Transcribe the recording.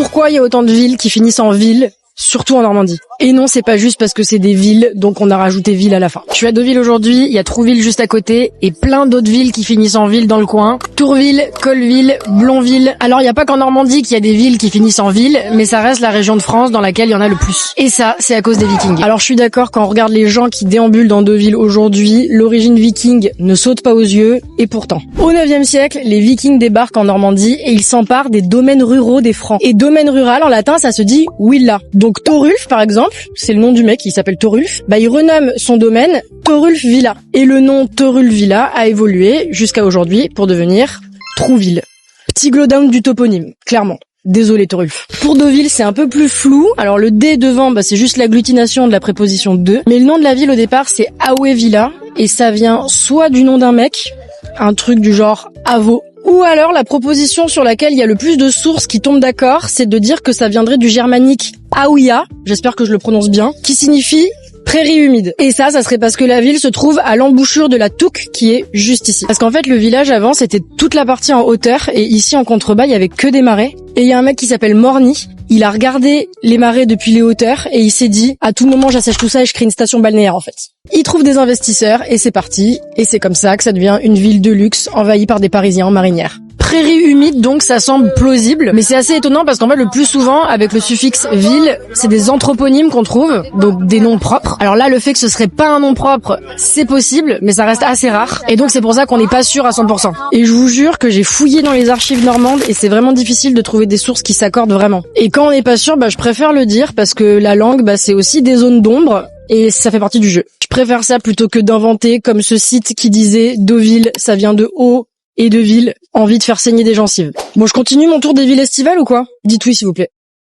Pourquoi il y a autant de villes qui finissent en ville, surtout en Normandie? Et non, c'est pas juste parce que c'est des villes, donc on a rajouté ville à la fin. Je suis à Deauville aujourd'hui, il y a Trouville juste à côté, et plein d'autres villes qui finissent en ville dans le coin. Tourville, Colleville, Blonville. Alors il y a pas qu'en Normandie qu'il y a des villes qui finissent en ville, mais ça reste la région de France dans laquelle il y en a le plus. Et ça, c'est à cause des Vikings. Alors je suis d'accord, quand on regarde les gens qui déambulent dans Deauville aujourd'hui, l'origine viking ne saute pas aux yeux, et pourtant. Au 9e siècle, les Vikings débarquent en Normandie et ils s'emparent des domaines ruraux des Francs. Et domaine rural en latin, ça se dit villa. Donc Torulf, par exemple, c'est le nom du mec, il s'appelle Torulf, il renomme son domaine Torulf Villa. Et le nom Torulf Villa a évolué jusqu'à aujourd'hui pour devenir Trouville. Petit glowdown du toponyme, clairement. Désolé Torulf. Pour Deauville, c'est un peu plus flou. Alors le D devant, c'est juste l'agglutination de la préposition de. Mais le nom de la ville au départ, c'est Awe Villa. Et ça vient soit du nom d'un mec, un truc du genre Avo, ou alors la proposition sur laquelle il y a le plus de sources qui tombent d'accord, c'est de dire que ça viendrait du germanique Aouia, j'espère que je le prononce bien, qui signifie prairie humide. Et ça serait parce que la ville se trouve à l'embouchure de la Touques, qui est juste ici. Parce qu'en fait, le village avant, c'était toute la partie en hauteur, et ici en contrebas, il y avait que des marais. Et il y a un mec qui s'appelle Morny, il a regardé les marais depuis les hauteurs, et il s'est dit, à tout moment, j'assèche tout ça et je crée une station balnéaire, en fait. Il trouve des investisseurs, et c'est parti. Et c'est comme ça que ça devient une ville de luxe, envahie par des Parisiens en marinière. Prairie humide, donc ça semble plausible, mais c'est assez étonnant parce qu'en fait le plus souvent avec le suffixe ville, c'est des anthroponymes qu'on trouve, donc des noms propres. Alors là, le fait que ce serait pas un nom propre, c'est possible, mais ça reste assez rare, et donc c'est pour ça qu'on n'est pas sûr à 100%. Et je vous jure que j'ai fouillé dans les archives normandes et c'est vraiment difficile de trouver des sources qui s'accordent vraiment. Et quand on n'est pas sûr, je préfère le dire parce que la langue, c'est aussi des zones d'ombre. Et ça fait partie du jeu. Je préfère ça plutôt que d'inventer comme ce site qui disait Deauville, ça vient de haut, et de ville, envie de faire saigner des gencives. Bon, je continue mon tour des villes estivales ou quoi? Dites oui s'il vous plaît.